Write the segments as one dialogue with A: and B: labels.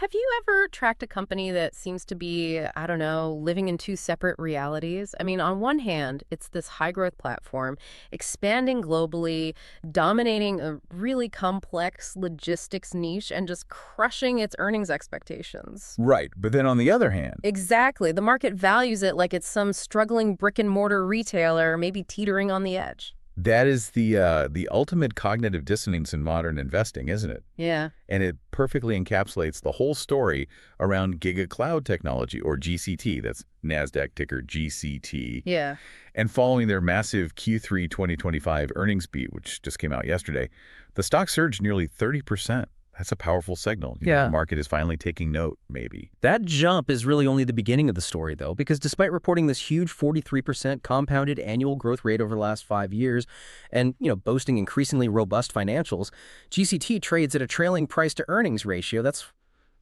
A: Have you ever tracked a company that seems to be, I don't know, living in two separate realities? I mean, on one hand, it's this high growth platform, expanding globally, dominating a really complex logistics niche, and just crushing its earnings expectations.
B: Right, but then on the other hand,
A: Exactly. The market values it like it's some struggling brick and mortar retailer, maybe teetering on the edge.
B: that is the ultimate cognitive dissonance in modern investing, isn't it?
A: Yeah.
B: And it perfectly encapsulates the whole story around GigaCloud technology, or GCT. That's NASDAQ ticker GCT.
A: Yeah.
B: And following their massive Q3 2025 earnings beat, which just came out yesterday, the stock surged nearly 30%. That's a powerful signal. You know,
C: Yeah.
B: the market is finally taking note, maybe.
C: That jump is really only the beginning of the story, though, because despite reporting this huge 43% compounded annual growth rate over the last 5 years and, boasting increasingly robust financials, GCT trades at a trailing price-to-earnings ratio that's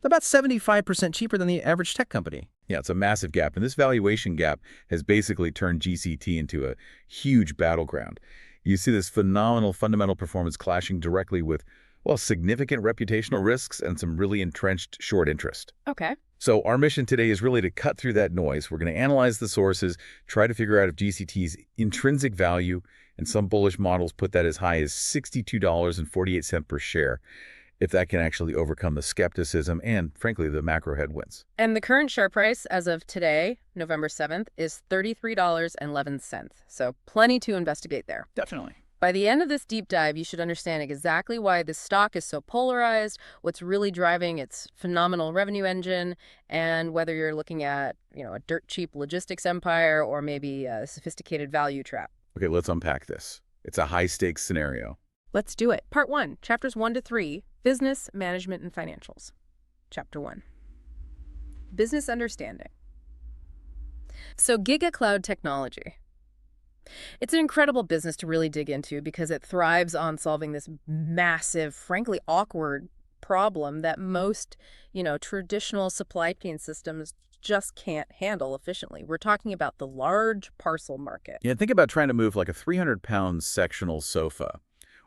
C: about 75% cheaper than the average tech company.
B: Yeah, it's a massive gap. And this valuation gap has basically turned GCT into a huge battleground. You see this phenomenal fundamental performance clashing directly with, well, significant reputational risks and some really entrenched short interest.
A: Okay.
B: So our mission today is really to cut through that noise. We're going to analyze the sources, try to figure out if GCT's intrinsic value, and some bullish models put that as high as $62.48 per share, if that can actually overcome the skepticism and, frankly, the macro headwinds.
A: And the current share price as of today, November 7th, is $33.11. So plenty to investigate there.
B: Definitely.
A: By the end of this deep dive, you should understand exactly why this stock is so polarized, what's really driving its phenomenal revenue engine, and whether you're looking at, a dirt cheap logistics empire or maybe a sophisticated value trap.
B: Okay, let's unpack this. It's a high-stakes scenario.
A: Let's do it. Part 1, chapters 1 to 3, Business, Management, and Financials. Chapter 1, Business Understanding. So GigaCloud technology. It's an incredible business to really dig into because it thrives on solving this massive, frankly awkward problem that most, traditional supply chain systems just can't handle efficiently. We're talking about the large parcel market.
B: Yeah, think about trying to move like a 300-pound sectional sofa,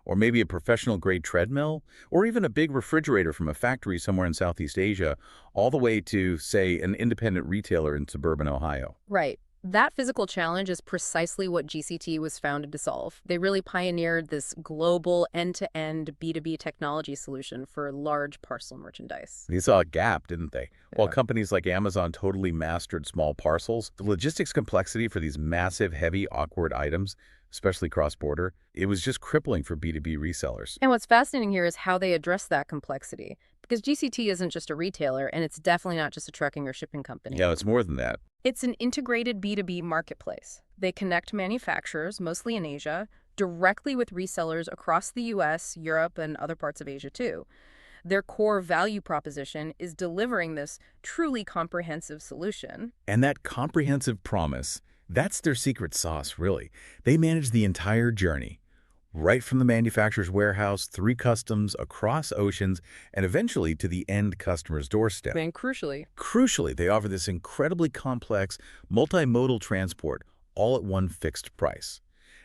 B: or maybe a professional-grade treadmill, or even a big refrigerator from a factory somewhere in Southeast Asia, all the way to, say, an independent retailer in suburban Ohio.
A: Right. That physical challenge is precisely what GCT was founded to solve. They really pioneered this global end-to-end B2B technology solution for large parcel merchandise.
B: They saw a gap, didn't they? While
A: Yeah.
B: companies like Amazon totally mastered small parcels, the logistics complexity for these massive, heavy, awkward items, especially cross-border, it was just crippling for B2B resellers.
A: And what's fascinating here is how they address that complexity. Because GCT isn't just a retailer, and it's definitely not just a trucking or shipping company.
B: Yeah, it's more than that.
A: It's an integrated B2B marketplace. They connect manufacturers, mostly in Asia, directly with resellers across the US, Europe, and other parts of Asia too. Their core value proposition is delivering this truly comprehensive solution.
B: And that comprehensive promise, that's their secret sauce, really. They manage the entire journey, right from the manufacturer's warehouse, through customs, across oceans, and eventually to the end customer's doorstep.
A: And crucially,
B: Crucially, they offer this incredibly complex, multimodal transport, all at one fixed price.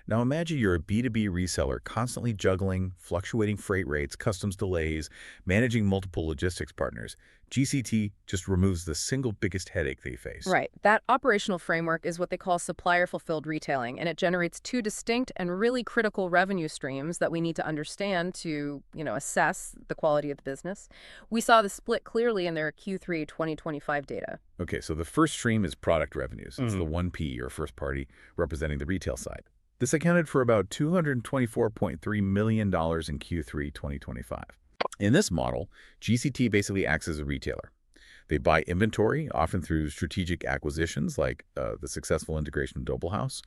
B: Now imagine you're a B2B reseller constantly juggling fluctuating freight rates, customs delays, managing multiple logistics partners. GCT just removes the single biggest headache they face.
A: right, that operational framework is what they call supplier-fulfilled retailing, and it generates two distinct and really critical revenue streams that we need to understand to, assess the quality of the business. We saw the split clearly in their Q3 2025 data.
B: Okay, so the first stream is product revenues. It's the 1P, or first party, representing the retail side. This accounted for about $224.3 million in Q3 2025. In this model, GCT basically acts as a retailer. They buy inventory, often through strategic acquisitions like the successful integration of Doble House,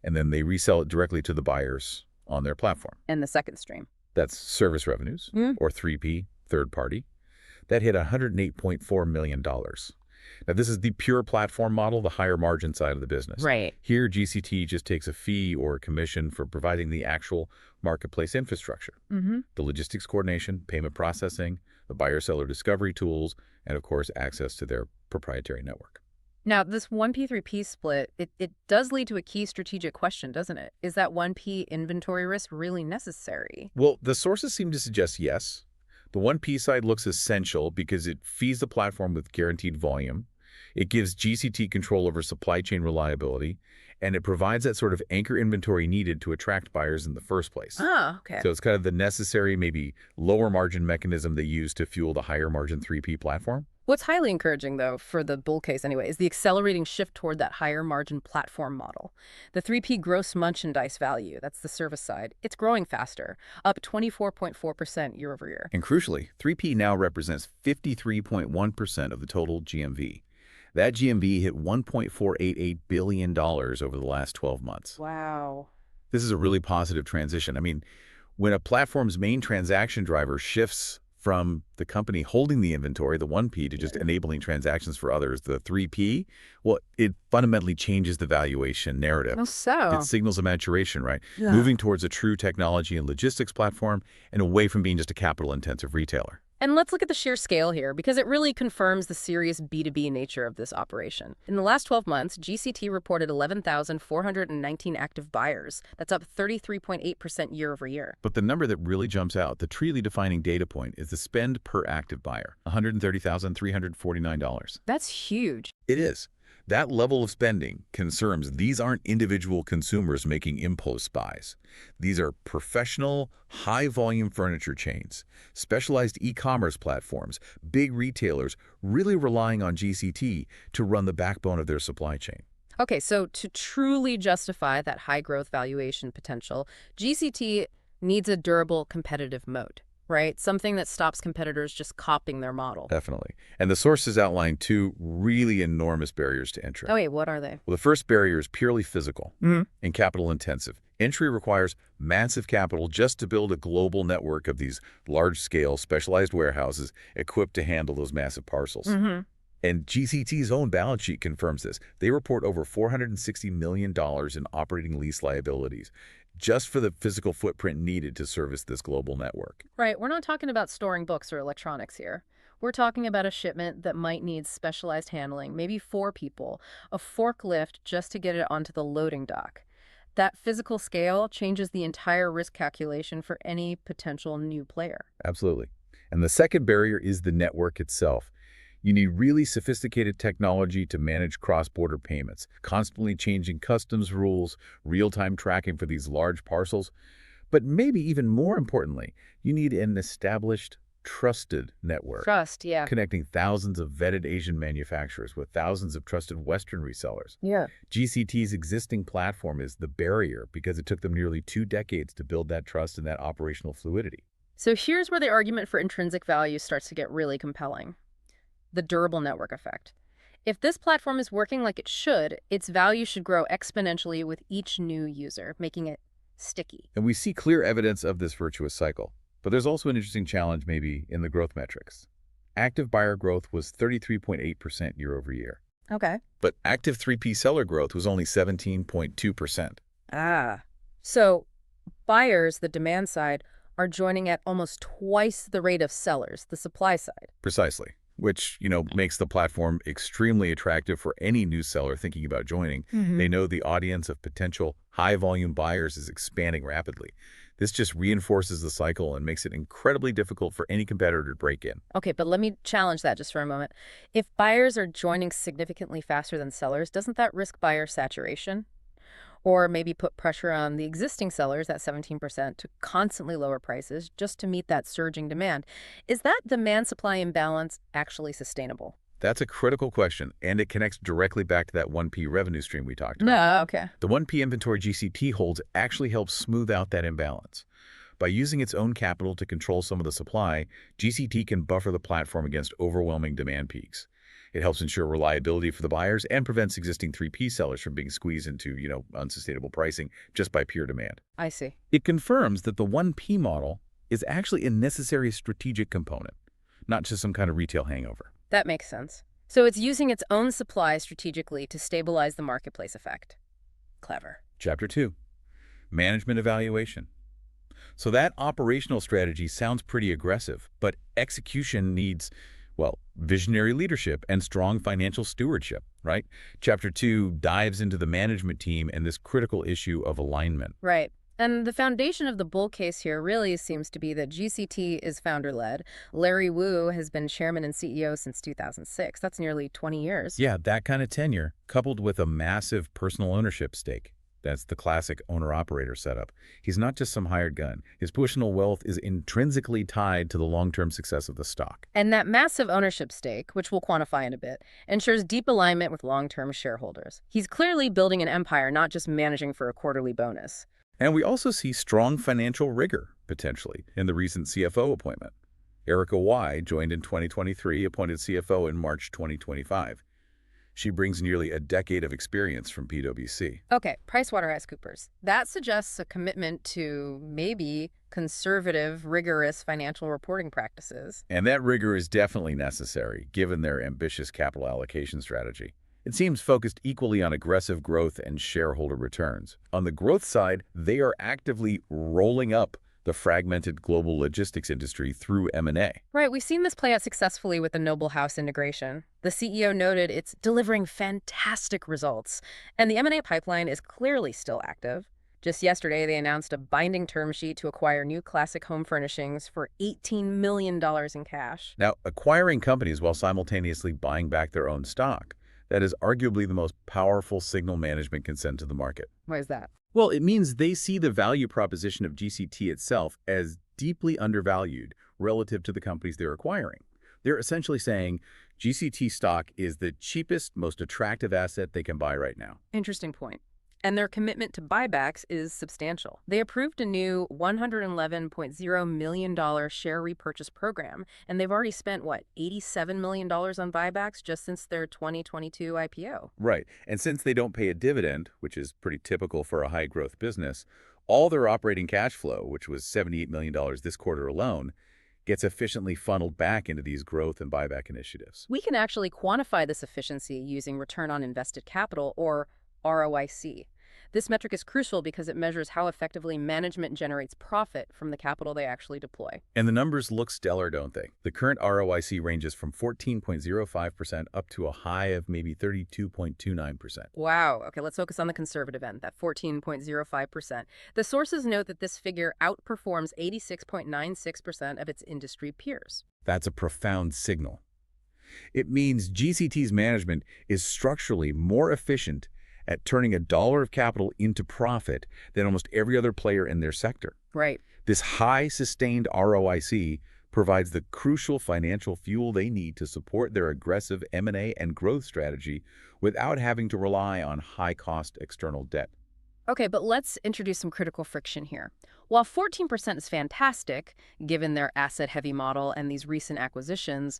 B: and then they resell it directly to the buyers on their platform.
A: And the second stream.
B: That's service revenues, or 3P, third party. That hit $108.4 million. Now, this is the pure platform model, the higher margin side of the business.
A: Right.
B: Here, GCT just takes a fee or a commission for providing the actual marketplace infrastructure, the logistics coordination, payment processing, the buyer-seller discovery tools, and, of course, access to their proprietary network.
A: Now, this 1P3P split, it does lead to a key strategic question, doesn't it? Is that 1P inventory risk really necessary?
B: Well, the sources seem to suggest yes, The 1P side looks essential because it feeds the platform with guaranteed volume. It gives GCT control over supply chain reliability, and it provides that sort of anchor inventory needed to attract buyers in the first place.
A: Ah, okay.
B: So it's kind of the necessary, maybe lower margin mechanism they use to fuel the higher margin 3P platform.
A: What's highly encouraging, though, for the bull case anyway, is the accelerating shift toward that higher margin platform model. The 3P gross merchandise value, that's the service side, it's growing faster, up 24.4% year over year.
B: And crucially, 3P now represents 53.1% of the total GMV. That GMV hit $1.488 billion over the last 12 months.
A: Wow.
B: This is a really positive transition. I mean, when a platform's main transaction driver shifts from the company holding the inventory, the 1P, to just enabling transactions for others, the 3P, well, it fundamentally changes the valuation narrative.
A: Oh, so.
B: It signals a maturation, right?
A: Yeah.
B: Moving towards a true technology and logistics platform and away from being just a capital-intensive retailer.
A: And let's look at the sheer scale here, because it really confirms the serious B2B nature of this operation. In the last 12 months, GCT reported 11,419 active buyers. That's up 33.8% year over year.
B: But the number that really jumps out, the truly defining data point, is the spend per active buyer, $130,349.
A: That's huge.
B: It is. That level of spending confirms these aren't individual consumers making impulse buys. These are professional, high-volume furniture chains, specialized e-commerce platforms, big retailers really relying on GCT to run the backbone of their supply chain.
A: Okay, so to truly justify that high growth valuation potential, GCT needs a durable competitive moat, right? Something that stops competitors just copying their model.
B: Definitely. And the sources outline two really enormous barriers to entry.
A: Oh, wait, what are they?
B: Well, the first barrier is purely physical and capital intensive. Entry requires massive capital just to build a global network of these large-scale specialized warehouses equipped to handle those massive parcels. And GCT's own balance sheet confirms this. They report over $460 million in operating lease liabilities just for the physical footprint needed to service this global network.
A: Right, we're not talking about storing books or electronics here. We're talking about a shipment that might need specialized handling, maybe 4 people, a forklift just to get it onto the loading dock. That physical scale changes the entire risk calculation for any potential new player.
B: Absolutely. And the second barrier is the network itself. You need really sophisticated technology to manage cross-border payments, constantly changing customs rules, real-time tracking for these large parcels. But maybe even more importantly, you need an established, trusted network.
A: Trust, yeah.
B: Connecting thousands of vetted Asian manufacturers with thousands of trusted Western resellers.
A: Yeah.
B: GCT's existing platform is the barrier because it took them nearly 2 decades to build that trust and that operational fluidity.
A: So here's where the argument for intrinsic value starts to get really compelling. The durable network effect. If this platform is working like it should, its value should grow exponentially with each new user, making it sticky.
B: And we see clear evidence of this virtuous cycle. But there's also an interesting challenge maybe in the growth metrics. Active buyer growth was 33.8% year over year.
A: Okay.
B: But active 3P seller growth was only 17.2%.
A: Ah. So buyers, the demand side, are joining at almost twice the rate of sellers, the supply side.
B: Precisely. Which, makes the platform extremely attractive for any new seller thinking about joining. They know the audience of potential high-volume buyers is expanding rapidly. This just reinforces the cycle and makes it incredibly difficult for any competitor to break in.
A: Okay, but let me challenge that just for a moment. If buyers are joining significantly faster than sellers, doesn't that risk buyer saturation? Or maybe put pressure on the existing sellers, that 17%, to constantly lower prices just to meet that surging demand. Is that demand-supply imbalance actually sustainable?
B: That's a critical question, and it connects directly back to that 1P revenue stream we talked about.
A: No, okay.
B: The 1P inventory GCT holds actually helps smooth out that imbalance. By using its own capital to control some of the supply, GCT can buffer the platform against overwhelming demand peaks. It helps ensure reliability for the buyers and prevents existing 3P sellers from being squeezed into, unsustainable pricing just by pure demand.
A: I see.
B: It confirms that the 1P model is actually a necessary strategic component, not just some kind of retail hangover.
A: That makes sense. So it's using its own supply strategically to stabilize the marketplace effect. Clever.
B: Chapter 2, Management Evaluation. So that operational strategy sounds pretty aggressive, but execution needs, visionary leadership and strong financial stewardship, right? Chapter 2 dives into the management team and this critical issue of alignment.
A: Right. And the foundation of the bull case here really seems to be that GCT is founder-led. Larry Wu has been chairman and CEO since 2006. That's nearly 20 years.
B: Yeah, that kind of tenure, coupled with a massive personal ownership stake. That's the classic owner-operator setup. He's not just some hired gun. His personal wealth is intrinsically tied to the long-term success of the stock.
A: And that massive ownership stake, which we'll quantify in a bit, ensures deep alignment with long-term shareholders. He's clearly building an empire, not just managing for a quarterly bonus.
B: And we also see strong financial rigor, potentially, in the recent CFO appointment. Erica Y. joined in 2023, appointed CFO in March 2025. She brings nearly a decade of experience from PwC.
A: Okay, PricewaterhouseCoopers. That suggests a commitment to maybe conservative, rigorous financial reporting practices.
B: And that rigor is definitely necessary, given their ambitious capital allocation strategy. It seems focused equally on aggressive growth and shareholder returns. On the growth side, they are actively rolling up the fragmented global logistics industry through M&A.
A: Right, we've seen this play out successfully with the Noble House integration. The CEO noted it's delivering fantastic results, and the M&A pipeline is clearly still active. Just yesterday, they announced a binding term sheet to acquire New Classic Home Furnishings for $18 million in cash.
B: Now, acquiring companies while simultaneously buying back their own stock, that is arguably the most powerful signal management can send to the market.
A: Why is that?
B: Well, it means they see the value proposition of GCT itself as deeply undervalued relative to the companies they're acquiring. They're essentially saying GCT stock is the cheapest, most attractive asset they can buy right now.
A: Interesting point. And their commitment to buybacks is substantial. They approved a new $111.0 million share repurchase program, and they've already spent, $87 million on buybacks just since their 2022 IPO.
B: Right. And since they don't pay a dividend, which is pretty typical for a high-growth business, all their operating cash flow, which was $78 million this quarter alone, gets efficiently funneled back into these growth and buyback initiatives.
A: We can actually quantify this efficiency using return on invested capital, or ROIC. This metric is crucial because it measures how effectively management generates profit from the capital they actually deploy.
B: And the numbers look stellar, don't they? The current ROIC ranges from 14.05% up to a high of maybe 32.29%.
A: Wow. Okay, let's focus on the conservative end, that 14.05%. The sources note that this figure outperforms 86.96% of its industry peers.
B: That's a profound signal. It means GCT's management is structurally more efficient at turning a dollar of capital into profit than almost every other player in their sector.
A: Right.
B: This high sustained ROIC provides the crucial financial fuel they need to support their aggressive M&A and growth strategy without having to rely on high-cost external debt.
A: Okay, but let's introduce some critical friction here. While 14% is fantastic, given their asset-heavy model and these recent acquisitions,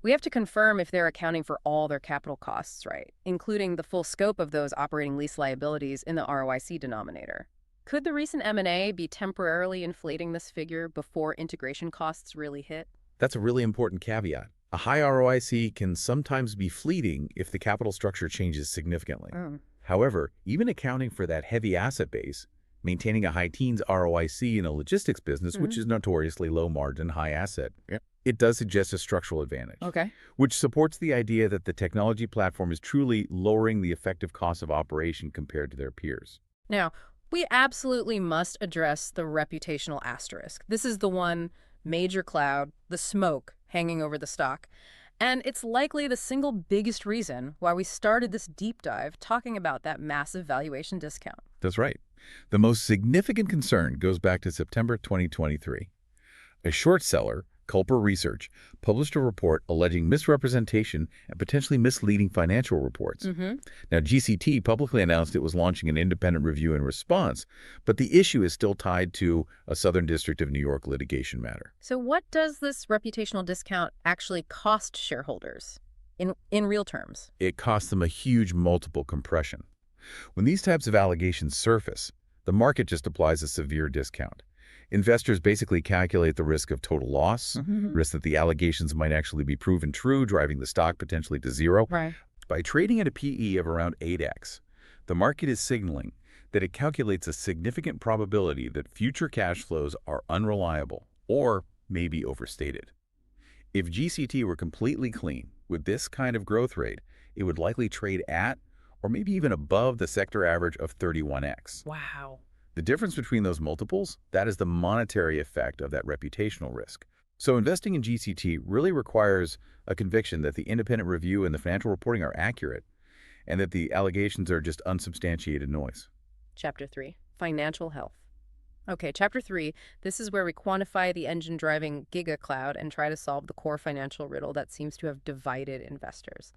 A: we have to confirm if they're accounting for all their capital costs, right, including the full scope of those operating lease liabilities in the ROIC denominator. Could the recent M&A be temporarily inflating this figure before integration costs really hit?
B: That's a really important caveat. A high ROIC can sometimes be fleeting if the capital structure changes significantly. However, even accounting for that heavy asset base, maintaining a high teens ROIC in a logistics business, which is notoriously low margin, high asset, it does suggest a structural advantage, which supports the idea that the technology platform is truly lowering the effective cost of operation compared to their peers.
A: Now, we absolutely must address the reputational asterisk. This is the one major cloud, the smoke hanging over the stock. And it's likely the single biggest reason why we started this deep dive talking about that massive valuation discount.
B: That's right. The most significant concern goes back to September 2023. A short seller, Culper Research, published a report alleging misrepresentation and potentially misleading financial reports. Now, GCT publicly announced it was launching an independent review in response, but the issue is still tied to a Southern District of New York litigation matter.
A: So what does this reputational discount actually cost shareholders in real terms?
B: It costs them a huge multiple compression. When these types of allegations surface, the market just applies a severe discount. Investors basically calculate the risk of total loss, risk that the allegations might actually be proven true, driving the stock potentially to zero.
A: Right.
B: By trading at a PE of around 8x, the market is signaling that it calculates a significant probability that future cash flows are unreliable or maybe overstated. If GCT were completely clean with this kind of growth rate, it would likely trade at or maybe even above the sector average of 31x.
A: Wow.
B: The difference between those multiples, that is the monetary effect of that reputational risk. So investing in GCT really requires a conviction that the independent review and the financial reporting are accurate and that the allegations are just unsubstantiated noise.
A: Chapter 3, Financial Health. Okay, Chapter 3, this is where we quantify the engine driving GigaCloud and try to solve the core financial riddle that seems to have divided investors.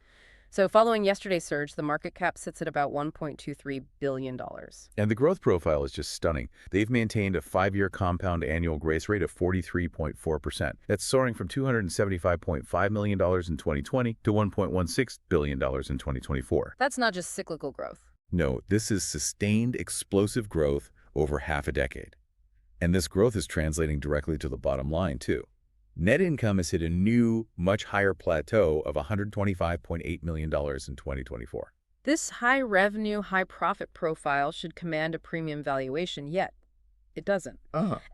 A: So following yesterday's surge, the market cap sits at about $1.23 billion.
B: And the growth profile is just stunning. They've maintained a 5-year compound annual growth rate of 43.4%. That's soaring from $275.5 million in 2020 to $1.16 billion in 2024.
A: That's not just cyclical growth.
B: No, this is sustained explosive growth over half a decade. And this growth is translating directly to the bottom line, too. Net income has hit a new, much higher plateau of $125.8 million in 2024.
A: This high revenue, high profit profile should command a premium valuation, yet it doesn't.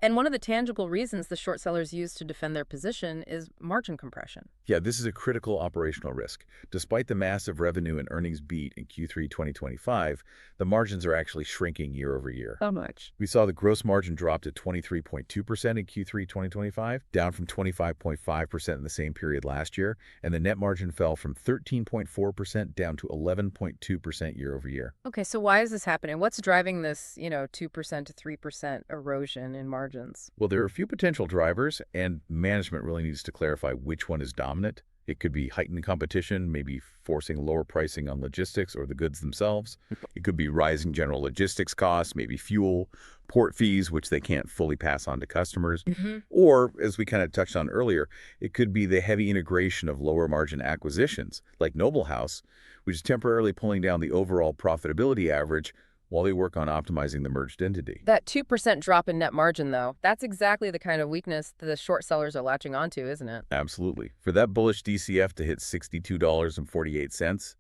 A: And one of the tangible reasons the short sellers use to defend their position is margin compression.
B: Yeah, this is a critical operational risk. Despite the massive revenue and earnings beat in Q3 2025, the margins are actually shrinking year over year.
A: How much?
B: We saw the gross margin drop to 23.2% in Q3 2025, down from 25.5% in the same period last year, and the net margin fell from 13.4% down to 11.2% year over year.
A: Okay, so why is this happening? What's driving this, 2% to 3% erosion in margins?
B: Well, there are a few potential drivers, and management really needs to clarify which one is dominant. It could be heightened competition, maybe forcing lower pricing on logistics or the goods themselves. It could be rising general logistics costs, maybe fuel, port fees, which they can't fully pass on to customers. Or, as we kind of touched on earlier, it could be the heavy integration of lower margin acquisitions, like Noble House, which is temporarily pulling down the overall profitability average while they work on optimizing the merged entity.
A: That 2% drop in net margin, though, that's exactly the kind of weakness that the short sellers are latching onto, isn't it?
B: Absolutely. For that bullish DCF to hit $62.48,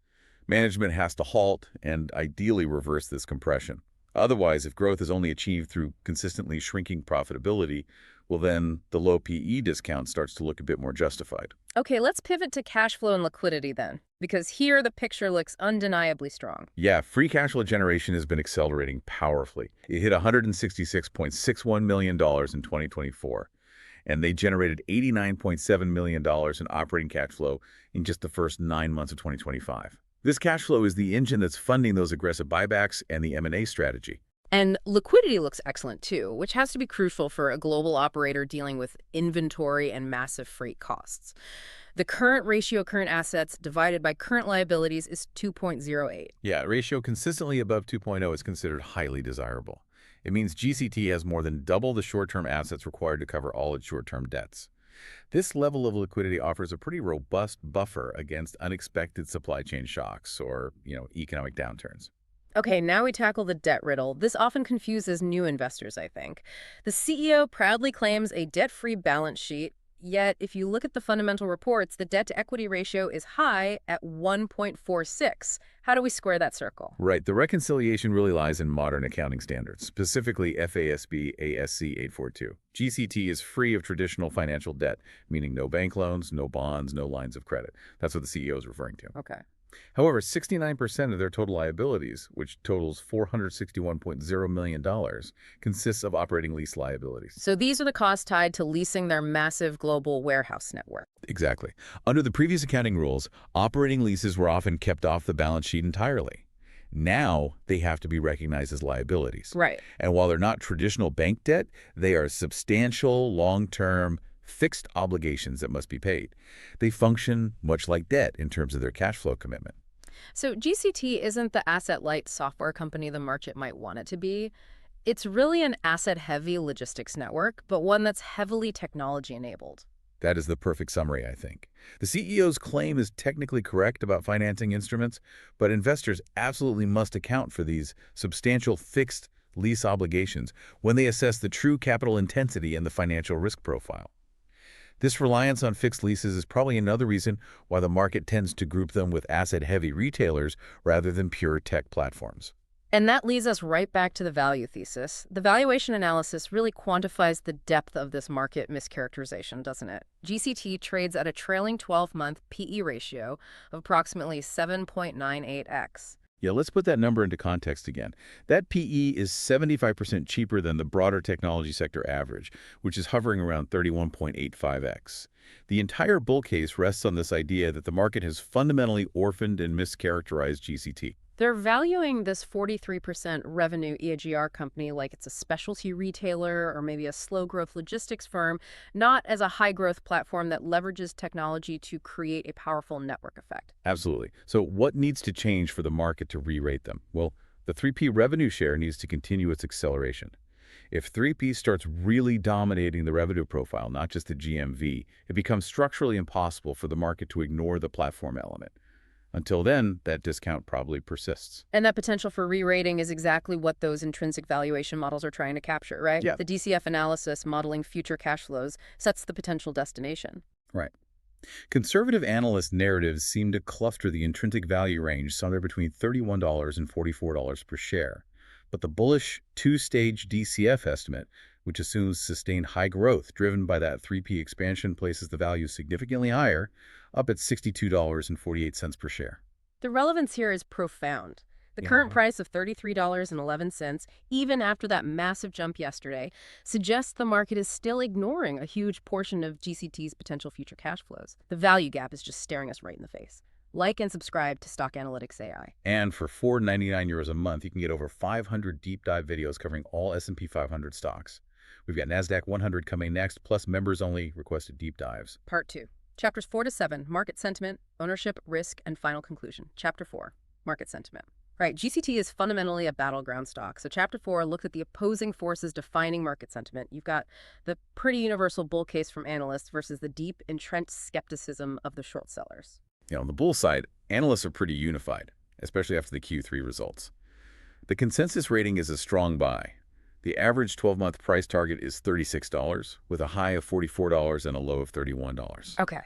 B: management has to halt and ideally reverse this compression. Otherwise, if growth is only achieved through consistently shrinking profitability, well then the low PE discount starts to look a bit more justified.
A: Okay, let's pivot to cash flow and liquidity then, because here the picture looks undeniably strong.
B: Yeah, free cash flow generation has been accelerating powerfully. It hit $166.61 million in 2024, and they generated $89.7 million in operating cash flow in just the first 9 months of 2025. This cash flow is the engine that's funding those aggressive buybacks and the M&A strategy.
A: And liquidity looks excellent too, which has to be crucial for a global operator dealing with inventory and massive freight costs. The current ratio, current assets divided by current liabilities is 2.08.
B: Yeah, a ratio consistently above 2.0 is considered highly desirable. It means GCT has more than double the short-term assets required to cover all its short-term debts. This level of liquidity offers a pretty robust buffer against unexpected supply chain shocks or, economic downturns.
A: Okay, now we tackle the debt riddle. This often confuses new investors, I think. The CEO proudly claims a debt-free balance sheet, yet if you look at the fundamental reports, the debt-to-equity ratio is high at 1.46. How do we square that circle?
B: Right. The reconciliation really lies in modern accounting standards, specifically FASB ASC 842. GCT is free of traditional financial debt, meaning no bank loans, no bonds, no lines of credit. That's what the CEO is referring to.
A: Okay.
B: However, 69% of their total liabilities, which totals $461.0 million, consists of operating lease liabilities.
A: So these are the costs tied to leasing their massive global warehouse network.
B: Exactly. Under the previous accounting rules, operating leases were often kept off the balance sheet entirely. Now, they have to be recognized as liabilities.
A: Right.
B: And while they're not traditional bank debt, they are substantial, long-term, fixed obligations that must be paid. They function much like debt in terms of their cash flow commitment.
A: So GCT isn't the asset-light software company the market might want it to be. It's really an asset-heavy logistics network, but one that's heavily technology-enabled.
B: That is the perfect summary, I think. The CEO's claim is technically correct about financing instruments, but investors absolutely must account for these substantial fixed lease obligations when they assess the true capital intensity and the financial risk profile. This reliance on fixed leases is probably another reason why the market tends to group them with asset-heavy retailers rather than pure tech platforms.
A: And that leads us right back to the value thesis. The valuation analysis really quantifies the depth of this market mischaracterization, doesn't it? GCT trades at a trailing 12-month PE ratio of approximately 7.98x.
B: Yeah, let's put that number into context again. That PE is 75% cheaper than the broader technology sector average, which is hovering around 31.85x. The entire bull case rests on this idea that the market has fundamentally orphaned and mischaracterized GCT.
A: They're valuing this 43% revenue EAGR company like it's a specialty retailer or maybe a slow-growth logistics firm, not as a high-growth platform that leverages technology to create a powerful network effect.
B: Absolutely. So what needs to change for the market to re-rate them? Well, the 3P revenue share needs to continue its acceleration. If 3P starts really dominating the revenue profile, not just the GMV, it becomes structurally impossible for the market to ignore the platform element. Until then, that discount probably persists.
A: And that potential for re-rating is exactly what those intrinsic valuation models are trying to capture, right?
B: Yeah.
A: The DCF analysis modeling future cash flows sets the potential destination.
B: Right. Conservative analyst narratives seem to cluster the intrinsic value range somewhere between $31 and $44 per share. But the bullish two-stage DCF estimate, which assumes sustained high growth driven by that 3P expansion, places the value significantly higher, up at $62.48 per share.
A: The relevance here is profound. The current price of $33.11, even after that massive jump yesterday, suggests the market is still ignoring a huge portion of GCT's potential future cash flows. The value gap is just staring us right in the face. Like and subscribe to Stock Analytics AI.
B: And for €4.99 a month, you can get over 500 deep dive videos covering all S&P 500 stocks. We've got NASDAQ 100 coming next, plus members-only requested deep dives.
A: Part 2. Chapters 4 to 7, Market Sentiment, Ownership, Risk, and Final Conclusion. Chapter 4, Market Sentiment. Right, GCT is fundamentally a battleground stock. So Chapter 4 looked at the opposing forces defining market sentiment. You've got the pretty universal bull case from analysts versus the deep, entrenched skepticism of the short sellers.
B: On the bull side, analysts are pretty unified, especially after the Q3 results. The consensus rating is a strong buy. The average 12-month price target is $36, with a high of $44 and a low of $31.
A: Okay.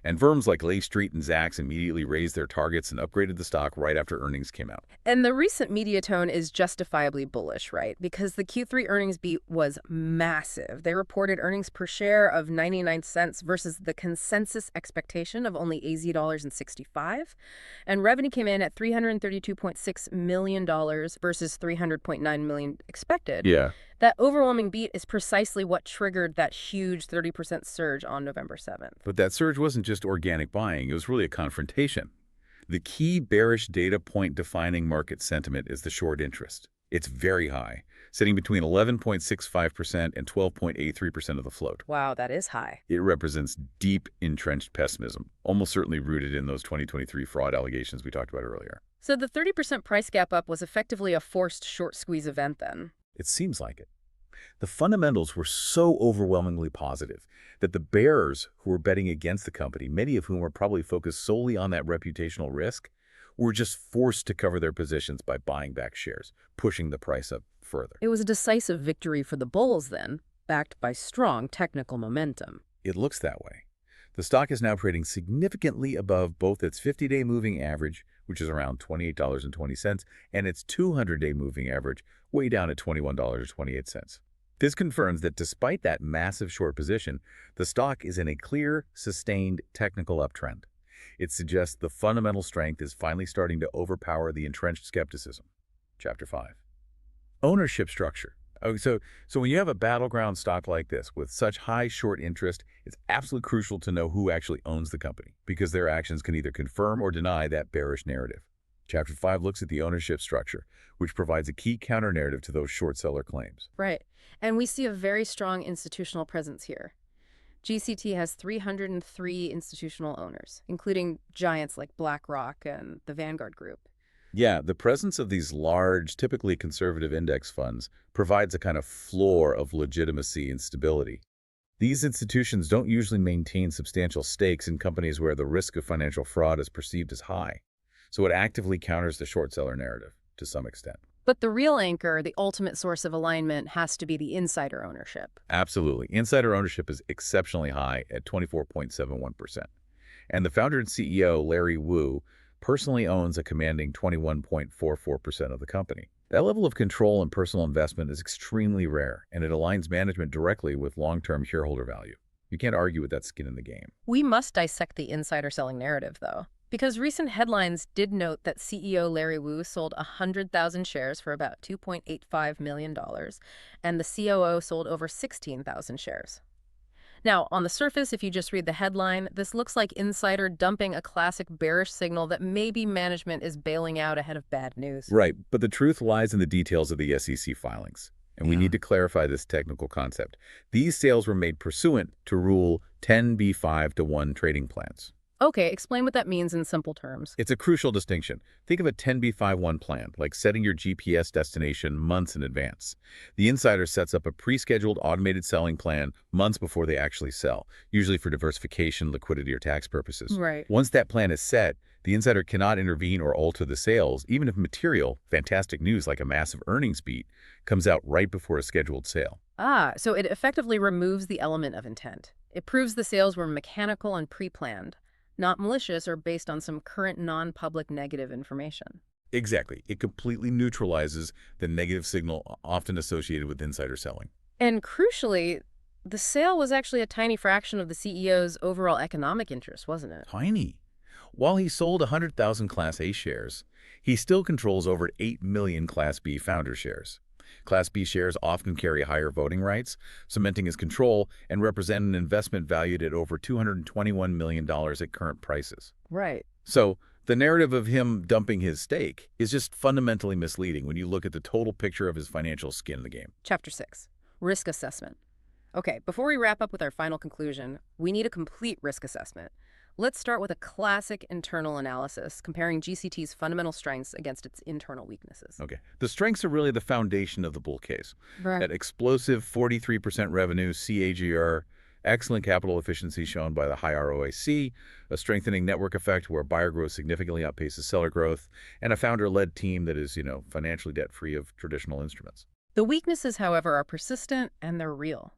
B: And firms like Lake Street and Zacks immediately raised their targets and upgraded the stock right after earnings came out.
A: And the recent media tone is justifiably bullish, right? Because the Q3 earnings beat was massive. They reported earnings per share of 99 cents versus the consensus expectation of only $80.65. And revenue came in at $332.6 million versus $300.9 million expected.
B: Yeah.
A: That overwhelming beat is precisely what triggered that huge 30% surge on November 7th.
B: But that surge wasn't just organic buying. It was really a confrontation. The key bearish data point defining market sentiment is the short interest. It's very high, sitting between 11.65% and 12.83% of the float.
A: Wow, that is high.
B: It represents deep, entrenched pessimism, almost certainly rooted in those 2023 fraud allegations we talked about earlier.
A: So the 30% price gap up was effectively a forced short squeeze event then?
B: It seems like it. The fundamentals were so overwhelmingly positive that the bearers who were betting against the company, many of whom were probably focused solely on that reputational risk, were just forced to cover their positions by buying back shares, pushing the price up further.
A: It was a decisive victory for the bulls then, backed by strong technical momentum.
B: It looks that way. The stock is now trading significantly above both its 50-day moving average, which is around $28.20, and its 200-day moving average, way down at $21.28. This confirms that despite that massive short position, the stock is in a clear, sustained technical uptrend. It suggests the fundamental strength is finally starting to overpower the entrenched skepticism. Chapter 5. Ownership structure. So when you have a battleground stock like this with such high short interest, it's absolutely crucial to know who actually owns the company, because their actions can either confirm or deny that bearish narrative. Chapter 5 looks at the ownership structure, which provides a key counter-narrative to those short seller claims.
A: Right. And we see a very strong institutional presence here. GCT has 303 institutional owners, including giants like BlackRock and the Vanguard Group.
B: Yeah, the presence of these large, typically conservative index funds provides a kind of floor of legitimacy and stability. These institutions don't usually maintain substantial stakes in companies where the risk of financial fraud is perceived as high, so it actively counters the short seller narrative to some extent.
A: But the real anchor, the ultimate source of alignment, has to be the insider ownership.
B: Absolutely. Insider ownership is exceptionally high at 24.71%. And the founder and CEO, Larry Wu, personally owns a commanding 21.44% of the company. That level of control and personal investment is extremely rare, and it aligns management directly with long-term shareholder value. You can't argue with that skin in the game.
A: We must dissect the insider selling narrative, though, because recent headlines did note that CEO Larry Wu sold 100,000 shares for about $2.85 million, and the COO sold over 16,000 shares. Now, on the surface, if you just read the headline, this looks like insider dumping a classic bearish signal that maybe management is bailing out ahead of bad news.
B: Right, but the truth lies in the details of the SEC filings. And we
C: Yeah.
B: need to clarify this technical concept. These sales were made pursuant to Rule 10b5-1 trading plans.
A: Okay, explain what that means in simple terms.
B: It's a crucial distinction. Think of a 10b5-1 plan, like setting your GPS destination months in advance. The insider sets up a pre-scheduled automated selling plan months before they actually sell, usually for diversification, liquidity, or tax purposes.
A: Right.
B: Once that plan is set, the insider cannot intervene or alter the sales, even if material, fantastic news like a massive earnings beat comes out right before a scheduled sale.
A: Ah, so it effectively removes the element of intent. It proves the sales were mechanical and pre-planned, not malicious or based on some current non-public negative information.
B: Exactly. It completely neutralizes the negative signal often associated with insider selling.
A: And crucially, the sale was actually a tiny fraction of the CEO's overall economic interest, wasn't it?
B: Tiny. While he sold 100,000 Class A shares, he still controls over 8 million Class B founder shares. Class B shares often carry higher voting rights, cementing his control, and represent an investment valued at over $221 million at current prices.
A: Right.
B: So, the narrative of him dumping his stake is just fundamentally misleading when you look at the total picture of his financial skin in the game.
A: Chapter 6. Risk assessment. Okay, before we wrap up with our final conclusion, we need a complete risk assessment. Let's start with a classic internal analysis, comparing GCT's fundamental strengths against its internal weaknesses.
B: Okay. The strengths are really the foundation of the bull case.
A: Right.
B: That explosive 43% revenue, CAGR, excellent capital efficiency shown by the high ROIC, a strengthening network effect where buyer growth significantly outpaces seller growth, and a founder-led team that is, financially debt-free of traditional instruments.
A: The weaknesses, however, are persistent and they're real.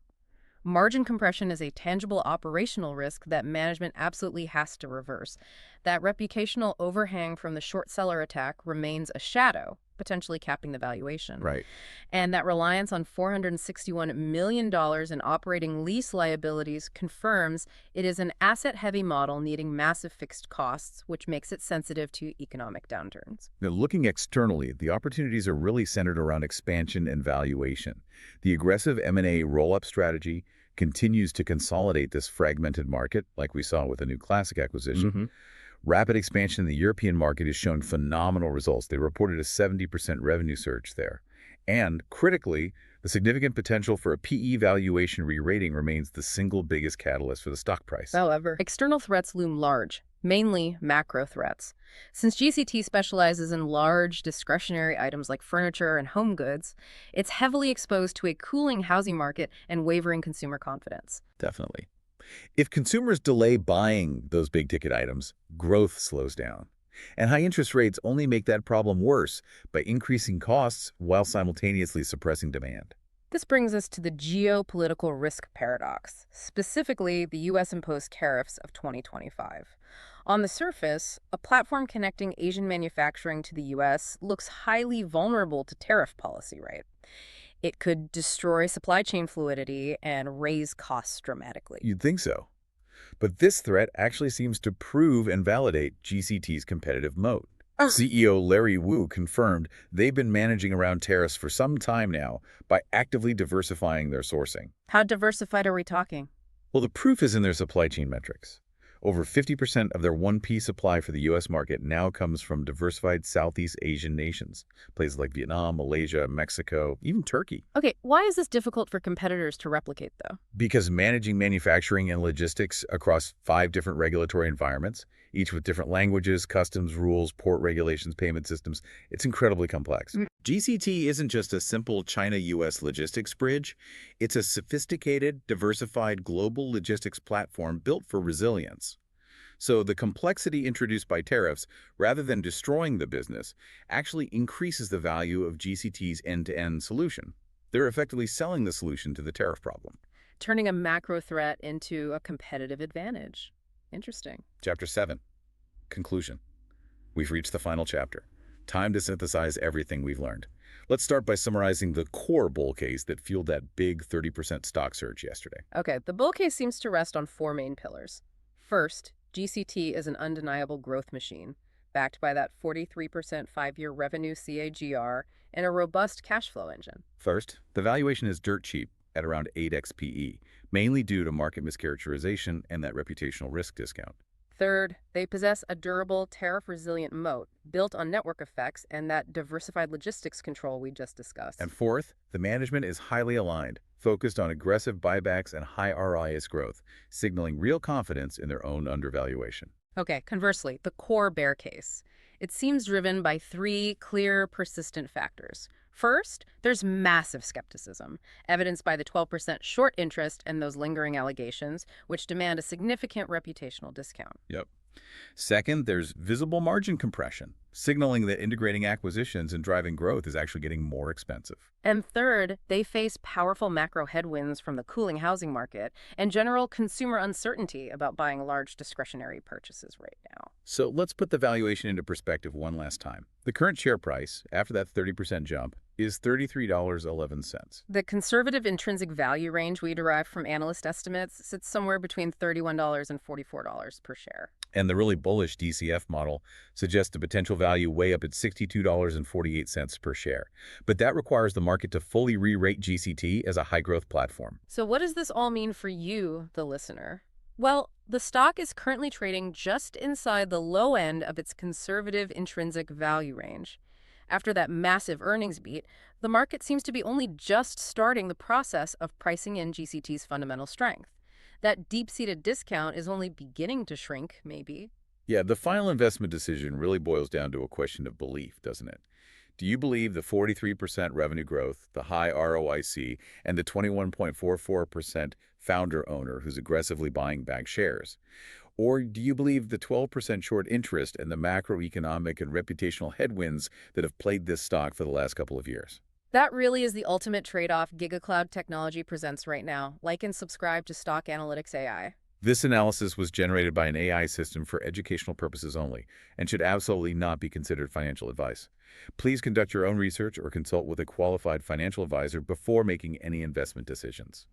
A: Margin compression is a tangible operational risk that management absolutely has to reverse. That reputational overhang from the short seller attack remains a shadow, potentially capping the valuation.
B: Right.
A: And that reliance on $461 million in operating lease liabilities confirms it is an asset-heavy model needing massive fixed costs, which makes it sensitive to economic downturns.
B: Now, looking externally, the opportunities are really centered around expansion and valuation. The aggressive M&A roll-up strategy continues to consolidate this fragmented market, like we saw with the new Classic acquisition. Rapid expansion in the European market has shown phenomenal results. They reported a 70% revenue surge there. And critically, the significant potential for a PE valuation re-rating remains the single biggest catalyst for the stock price.
A: However, external threats loom large, mainly macro threats. Since GCT specializes in large discretionary items like furniture and home goods, it's heavily exposed to a cooling housing market and wavering consumer confidence.
B: Definitely. If consumers delay buying those big-ticket items, growth slows down. And high interest rates only make that problem worse by increasing costs while simultaneously suppressing demand.
A: This brings us to the geopolitical risk paradox, specifically the U.S.-imposed tariffs of 2025. On the surface, a platform connecting Asian manufacturing to the U.S. looks highly vulnerable to tariff policy, right? It could destroy supply chain fluidity and raise costs dramatically.
B: You'd think so. But this threat actually seems to prove and validate GCT's competitive moat. CEO Larry Wu confirmed they've been managing around tariffs for some time now by actively diversifying their sourcing.
A: How diversified are we talking?
B: Well, the proof is in their supply chain metrics. Over 50% of their 1P supply for the U.S. market now comes from diversified Southeast Asian nations, places like Vietnam, Malaysia, Mexico, even Turkey.
A: Okay, why is this difficult for competitors to replicate, though?
B: Because managing manufacturing and logistics across 5 different regulatory environments, each with different languages, customs, rules, port regulations, payment systems, it's incredibly complex. GCT isn't just a simple China-U.S. logistics bridge. It's a sophisticated, diversified global logistics platform built for resilience. So the complexity introduced by tariffs, rather than destroying the business, actually increases the value of GCT's end-to-end solution. They're effectively selling the solution to the tariff problem.
A: Turning a macro threat into a competitive advantage. Interesting.
B: Chapter 7. Conclusion. We've reached the final chapter. Time to synthesize everything we've learned. Let's start by summarizing the core bull case that fueled that big 30% stock surge yesterday.
A: Okay, the bull case seems to rest on 4 main pillars. First, GCT is an undeniable growth machine, backed by that 43% 5-year revenue CAGR and a robust cash flow engine.
B: First, the valuation is dirt cheap at around 8x PE, mainly due to market mischaracterization and that reputational risk discount.
A: Third, they possess a durable, tariff-resilient moat built on network effects and that diversified logistics control we just discussed.
B: And fourth, the management is highly aligned, focused on aggressive buybacks and high ROIS growth, signaling real confidence in their own undervaluation.
A: Okay, conversely, the core bear case. It seems driven by three clear, persistent factors. First, there's massive skepticism, evidenced by the 12% short interest and those lingering allegations, which demand a significant reputational discount.
B: Yep. Second, there's visible margin compression, signaling that integrating acquisitions and driving growth is actually getting more expensive.
A: And third, they face powerful macro headwinds from the cooling housing market and general consumer uncertainty about buying large discretionary purchases right now.
B: So let's put the valuation into perspective one last time. The current share price, after that 30% jump, is $33.11.
A: The conservative intrinsic value range we derived from analyst estimates sits somewhere between $31 and $44 per share.
B: And the really bullish DCF model suggests a potential value way up at $62.48 per share. But that requires the market to fully re-rate GCT as a high-growth platform.
A: So what does this all mean for you, the listener? Well, the stock is currently trading just inside the low end of its conservative intrinsic value range. After that massive earnings beat, the market seems to be only just starting the process of pricing in GCT's fundamental strength. That deep-seated discount is only beginning to shrink, maybe.
B: Yeah, the final investment decision really boils down to a question of belief, doesn't it? Do you believe the 43% revenue growth, the high ROIC, and the 21.44% founder-owner who's aggressively buying back shares? Or do you believe the 12% short interest and the macroeconomic and reputational headwinds that have plagued this stock for the last couple of years?
A: That really is the ultimate trade-off GigaCloud technology presents right now. Like and subscribe to Stock Analytics AI.
B: This analysis was generated by an AI system for educational purposes only and should absolutely not be considered financial advice. Please conduct your own research or consult with a qualified financial advisor before making any investment decisions.